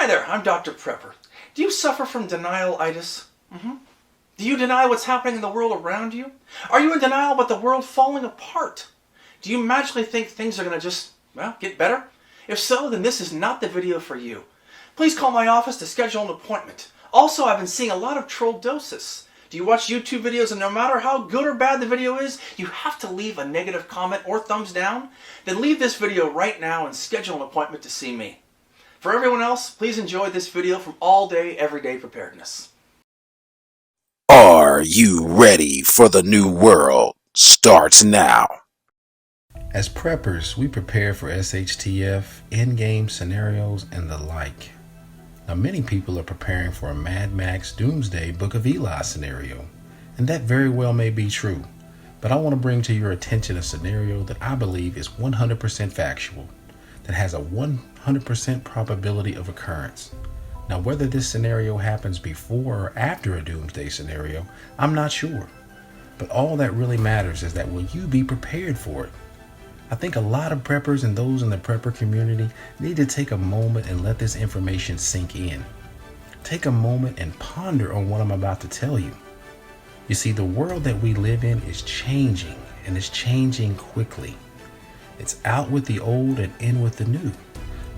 Hi there, I'm Dr. Prepper. Do you suffer from denial-itis? Do you deny what's happening in the world around you? Are you in denial about the world falling apart? Do you magically think things are going to just, get better? If so, then this is not the video for you. Please call my office to schedule an appointment. Also, I've been seeing a lot of trollodosis. Do you watch YouTube videos and no matter how good or bad the video is, you have to leave a negative comment or thumbs down? Then leave this video right now and schedule an appointment to see me. For everyone else, please enjoy this video from All Day, Everyday Preparedness. Are you ready for the new world? Starts now. As preppers, we prepare for SHTF, in-game scenarios, and the like. Now, many people are preparing for a Mad Max Doomsday Book of Eli scenario, and that very well may be true. But I want to bring to your attention a scenario that I believe is 100% factual, that has a 100% probability of occurrence. Now, whether this scenario happens before or after a doomsday scenario, I'm not sure. But all that really matters is that will you be prepared for it? I think a lot of preppers and those in the prepper community need to take a moment and let this information sink in. Take a moment and ponder on what I'm about to tell you. You see, the world that we live in is changing, and it's changing quickly. It's out with the old and in with the new.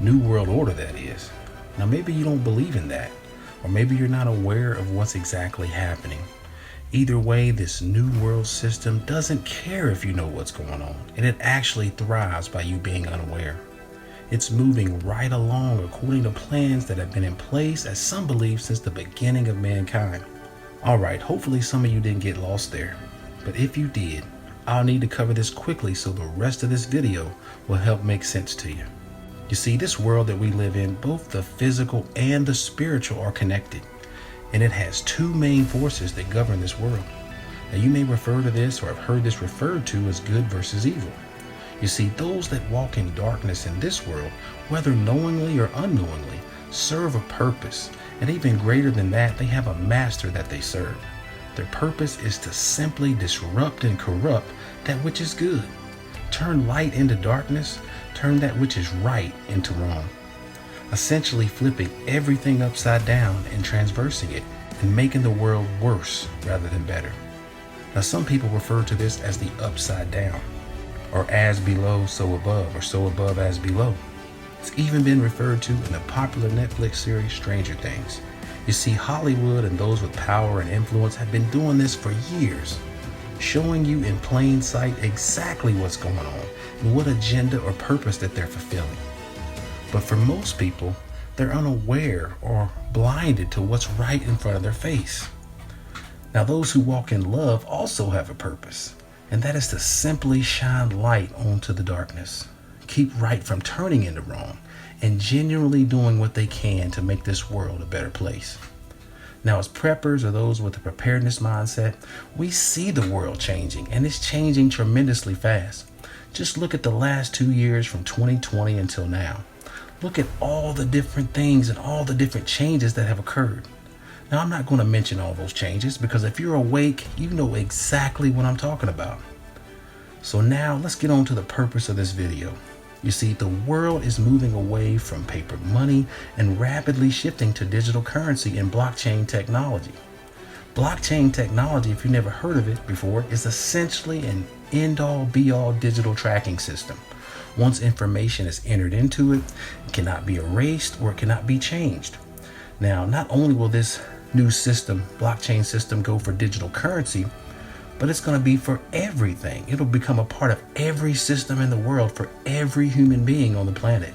New world order, that is. Now, maybe you don't believe in that, or maybe you're not aware of what's exactly happening. Either way, this new world system doesn't care if you know what's going on, and it actually thrives by you being unaware. It's moving right along according to plans that have been in place, as some believe, since the beginning of mankind. All right, hopefully some of you didn't get lost there, but if you did, I'll need to cover this quickly so the rest of this video will help make sense to you. You see, this world that we live in, both the physical and the spiritual are connected, and it has two main forces that govern this world. Now, you may refer to this or have heard this referred to as good versus evil. You see, those that walk in darkness in this world, whether knowingly or unknowingly, serve a purpose, and even greater than that, they have a master that they serve. Their purpose is to simply disrupt and corrupt that which is good. Turn light into darkness, turn that which is right into wrong. Essentially flipping everything upside down and transversing it and making the world worse rather than better. Now, some people refer to this as the upside down, or as below, so above, or so above as below. It's even been referred to in the popular Netflix series Stranger Things. You see, Hollywood and those with power and influence have been doing this for years, showing you in plain sight exactly what's going on and what agenda or purpose that they're fulfilling. But for most people, they're unaware or blinded to what's right in front of their face. Now, those who walk in love also have a purpose, and that is to simply shine light onto the darkness, keep right from turning into wrong, and genuinely doing what they can to make this world a better place. Now, as preppers or those with a preparedness mindset, we see the world changing, and it's changing tremendously fast. Just look at the last 2 years from 2020 until now. Look at all the different things and all the different changes that have occurred. Now, I'm not going to mention all those changes because if you're awake, you know exactly what I'm talking about. So now let's get on to the purpose of this video. You see, the world is moving away from paper money and rapidly shifting to digital currency and blockchain technology. Blockchain technology, if you've never heard of it before, is essentially an end-all be-all digital tracking system. Once information is entered into it, it cannot be erased or it cannot be changed. Now, not only will this new system, blockchain system, go for digital currency, but it's going to be for everything. It'll become a part of every system in the world for every human being on the planet.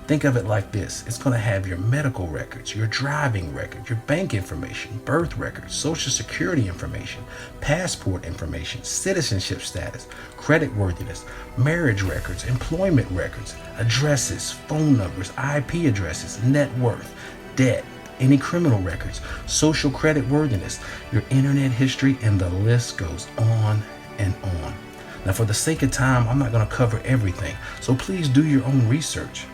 Think of it like this. It's going to have your medical records, your driving record, your bank information, birth records, social security information, passport information, citizenship status, credit worthiness, marriage records, employment records, addresses, phone numbers, IP addresses, net worth, debt, any criminal records, social credit worthiness, your internet history, and the list goes on and on. Now, for the sake of time, I'm not going to cover everything, so please do your own research.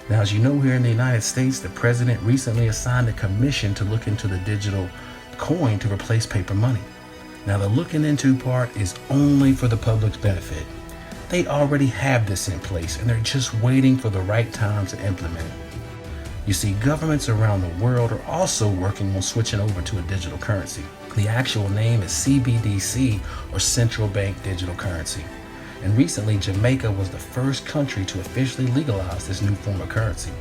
Now, as you know, here in the United States, the president recently assigned a commission to look into the digital coin to replace paper money. Now, the looking into part is only for the public's benefit. They already have this in place, and they're just waiting for the right time to implement it. You see, governments around the world are also working on switching over to a digital currency. The actual name is CBDC, or Central Bank Digital Currency. And recently, Jamaica was the first country to officially legalize this new form of currency.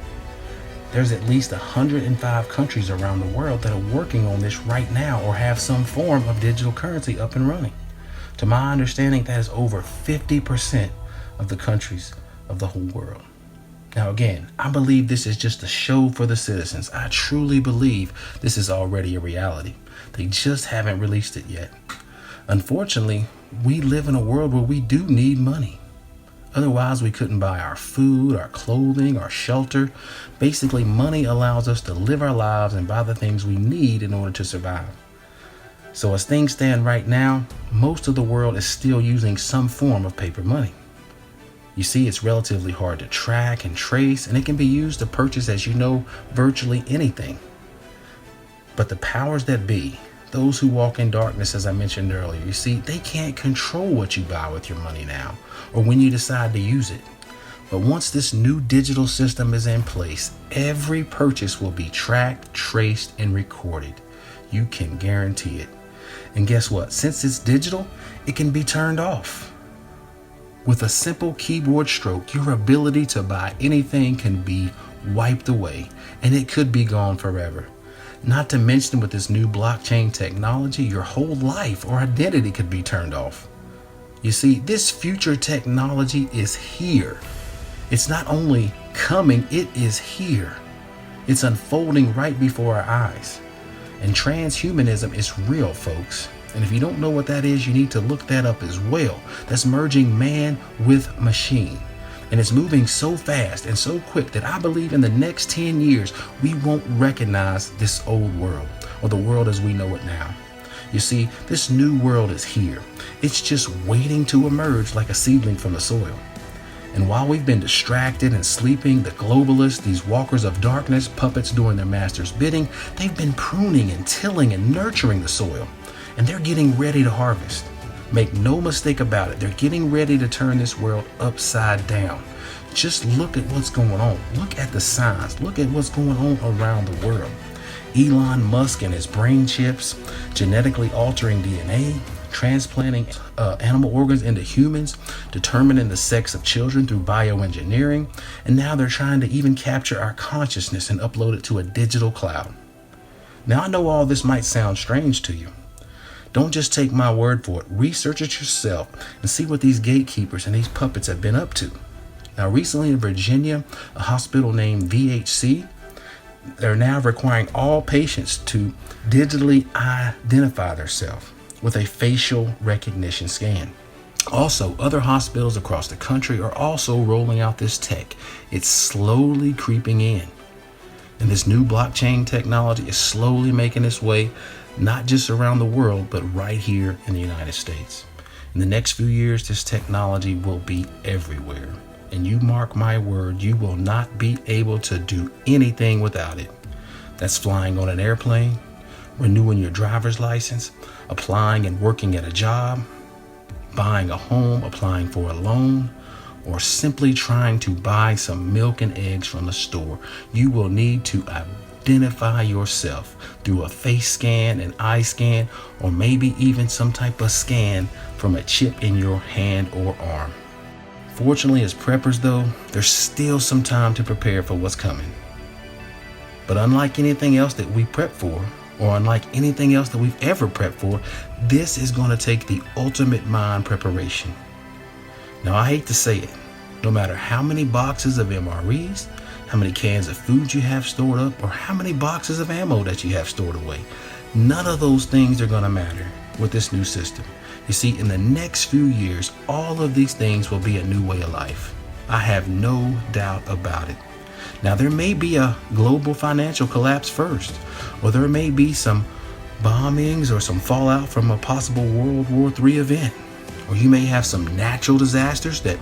There's at least 105 countries around the world that are working on this right now or have some form of digital currency up and running. To my understanding, that is over 50% of the countries of the whole world. Now again, I believe this is just a show for the citizens. I truly believe this is already a reality. They just haven't released it yet. Unfortunately, we live in a world where we do need money. Otherwise, we couldn't buy our food, our clothing, our shelter. Basically, money allows us to live our lives and buy the things we need in order to survive. So as things stand right now, most of the world is still using some form of paper money. You see, it's relatively hard to track and trace, and it can be used to purchase, as you know, virtually anything. But the powers that be, those who walk in darkness, as I mentioned earlier, you see, they can't control what you buy with your money now, or when you decide to use it. But once this new digital system is in place, every purchase will be tracked, traced, and recorded. You can guarantee it. And guess what? Since it's digital, it can be turned off. With a simple keyboard stroke, your ability to buy anything can be wiped away, and it could be gone forever. Not to mention, with this new blockchain technology, your whole life or identity could be turned off. You see, this future technology is here. It's not only coming, it is here. It's unfolding right before our eyes. And transhumanism is real, folks. And if you don't know what that is, you need to look that up as well. That's merging man with machine. And it's moving so fast and so quick that I believe in the next 10 years, we won't recognize this old world or the world as we know it now. You see, this new world is here. It's just waiting to emerge like a seedling from the soil. And while we've been distracted and sleeping, the globalists, these walkers of darkness, puppets doing their master's bidding, they've been pruning and tilling and nurturing the soil. And they're getting ready to harvest. Make no mistake about it. They're getting ready to turn this world upside down. Just look at what's going on. Look at the signs. Look at what's going on around the world. Elon Musk and his brain chips, genetically altering DNA, transplanting animal organs into humans, determining the sex of children through bioengineering, and now they're trying to even capture our consciousness and upload it to a digital cloud. Now, I know all this might sound strange to you. Don't just take my word for it. Research it yourself and see what these gatekeepers and these puppets have been up to. Now, recently in Virginia, a hospital named VHC, they're now requiring all patients to digitally identify themselves with a facial recognition scan. Also, other hospitals across the country are also rolling out this tech. It's slowly creeping in. And this new blockchain technology is slowly making its way not just around the world, but right here in the United States. In the next few years, this technology will be everywhere. And you mark my word, you will not be able to do anything without it. That's flying on an airplane, renewing your driver's license, applying and working at a job, buying a home, applying for a loan, or simply trying to buy some milk and eggs from the store. You will need to identify yourself through a face scan, an eye scan, or maybe even some type of scan from a chip in your hand or arm. Fortunately, as preppers though, there's still some time to prepare for what's coming. But unlike anything else that we prep for, or unlike anything else that we've ever prepped for, this is going to take the ultimate mind preparation. Now, I hate to say it, no matter how many boxes of MREs, how many cans of food you have stored up, or how many boxes of ammo that you have stored away, none of those things are going to matter with this new system. You see, in the next few years, all of these things will be a new way of life. I have no doubt about it. Now, there may be a global financial collapse first, or there may be some bombings or some fallout from a possible World War III event, or you may have some natural disasters that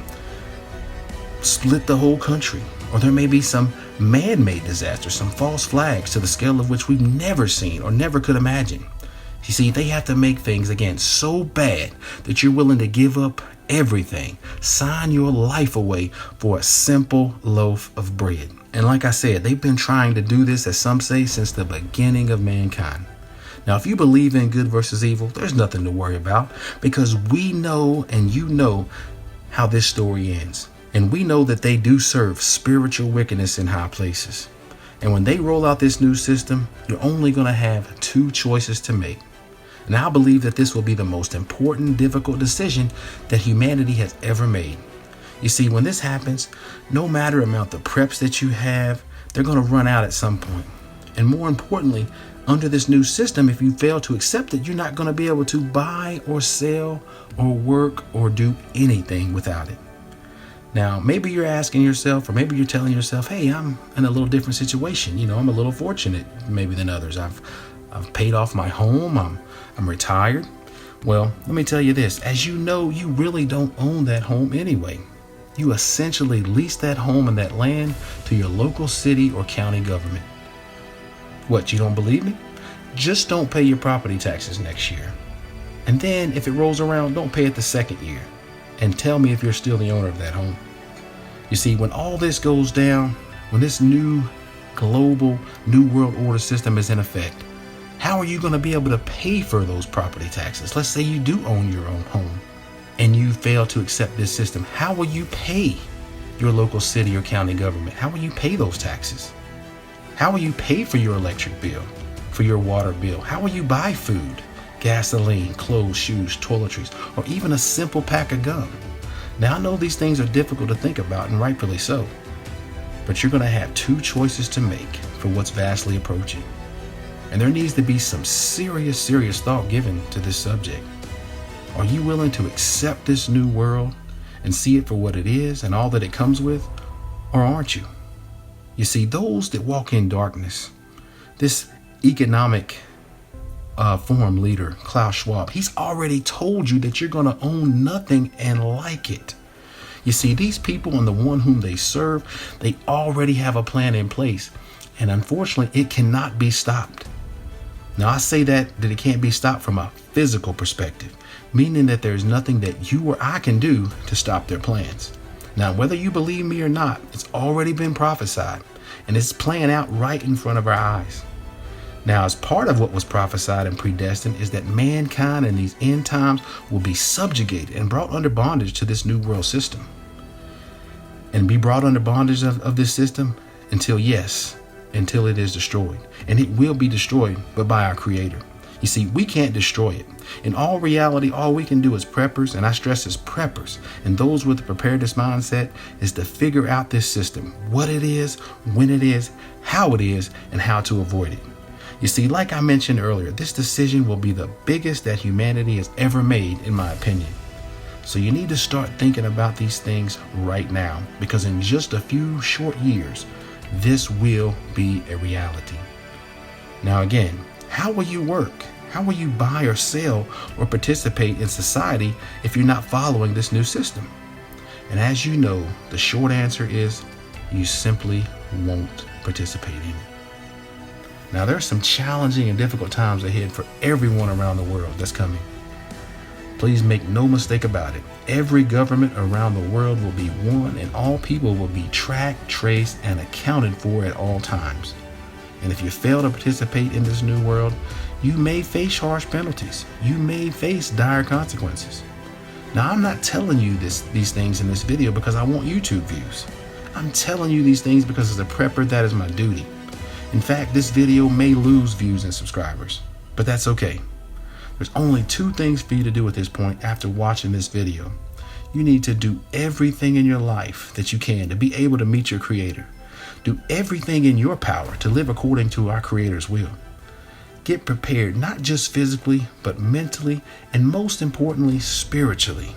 split the whole country, or there may be some man-made disasters, some false flags to the scale of which we've never seen or never could imagine. You see, they have to make things, again, so bad that you're willing to give up everything, sign your life away for a simple loaf of bread. And like I said, they've been trying to do this, as some say, since the beginning of mankind. Now, if you believe in good versus evil, there's nothing to worry about, because we know and you know how this story ends. And we know that they do serve spiritual wickedness in high places. And when they roll out this new system, you're only going to have two choices to make. And I believe that this will be the most important, difficult decision that humanity has ever made. You see, when this happens, no matter amount of preps that you have, they're going to run out at some point. And more importantly, under this new system, if you fail to accept it, you're not going to be able to buy or sell or work or do anything without it. Now, maybe you're asking yourself, or maybe you're telling yourself, hey, I'm in a little different situation. You know, I'm a little fortunate maybe than others. I've paid off my home. I'm retired. Well, let me tell you this. As you know, you really don't own that home anyway. You essentially lease that home and that land to your local city or county government. What, you don't believe me? Just don't pay your property taxes next year. And then if it rolls around, don't pay it the second year. And tell me if you're still the owner of that home. You see, when all this goes down, when this new global new world order system is in effect, how are you going to be able to pay for those property taxes? Let's say you do own your own home and you fail to accept this system. How will you pay your local city or county government? How will you pay those taxes? How will you pay for your electric bill, for your water bill? How will you buy food, gasoline, clothes, shoes, toiletries, or even a simple pack of gum? Now, I know these things are difficult to think about, and rightfully so, but you're going to have two choices to make for what's vastly approaching. And there needs to be some serious thought given to this subject. Are you willing to accept this new world and see it for what it is and all that it comes with, or aren't you? You see, those that walk in darkness, this economic forum leader, Klaus Schwab, he's already told you that you're going to own nothing and like it. You see, these people and the one whom they serve, they already have a plan in place. And unfortunately, it cannot be stopped. Now, I say that it can't be stopped from a physical perspective, meaning that there's nothing that you or I can do to stop their plans. Now, whether you believe me or not, it's already been prophesied, and it's playing out right in front of our eyes. Now, as part of what was prophesied and predestined is that mankind in these end times will be subjugated and brought under bondage to this new world system. And be brought under bondage of this system until it is destroyed. And it will be destroyed, but by our Creator. You see, we can't destroy it. In all reality, all we can do as preppers, and I stress as preppers, and those with the preparedness mindset, is to figure out this system, what it is, when it is, how it is, and how to avoid it. You see, like I mentioned earlier, this decision will be the biggest that humanity has ever made, in my opinion. So you need to start thinking about these things right now, because in just a few short years, this will be a reality. Now again, how will you work? How will you buy or sell or participate in society if you're not following this new system? And as you know, the short answer is you simply won't participate in it. Now, there are some challenging and difficult times ahead for everyone around the world that's coming. Please make no mistake about it. Every government around the world will be one, and all people will be tracked, traced, and accounted for at all times. And if you fail to participate in this new world, you may face harsh penalties. You may face dire consequences. Now, I'm not telling you these things in this video because I want YouTube views. I'm telling you these things because as a prepper, that is my duty. In fact, this video may lose views and subscribers, but that's okay. There's only two things for you to do at this point after watching this video. You need to do everything in your life that you can to be able to meet your Creator. Do everything in your power to live according to our Creator's will. Get prepared, not just physically, but mentally, and most importantly, spiritually.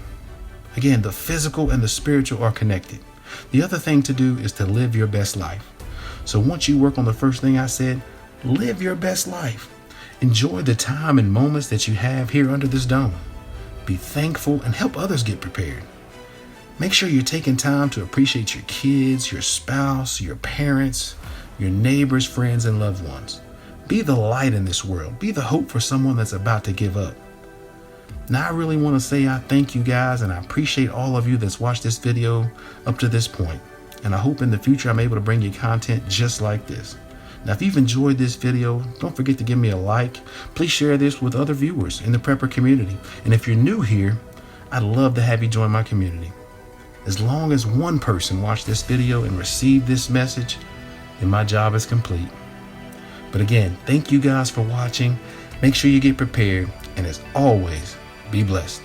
Again, the physical and the spiritual are connected. The other thing to do is to live your best life. So once you work on the first thing I said, live your best life. Enjoy the time and moments that you have here under this dome. Be thankful and help others get prepared. Make sure you're taking time to appreciate your kids, your spouse, your parents, your neighbors, friends, and loved ones. Be the light in this world. Be the hope for someone that's about to give up. Now, I really want to say I thank you guys, and I appreciate all of you that's watched this video up to this point. And I hope in the future I'm able to bring you content just like this. Now, if you've enjoyed this video, don't forget to give me a like. Please share this with other viewers in the prepper community. And if you're new here, I'd love to have you join my community. As long as one person watched this video and received this message, then my job is complete. But again, thank you guys for watching. Make sure you get prepared. And as always, be blessed.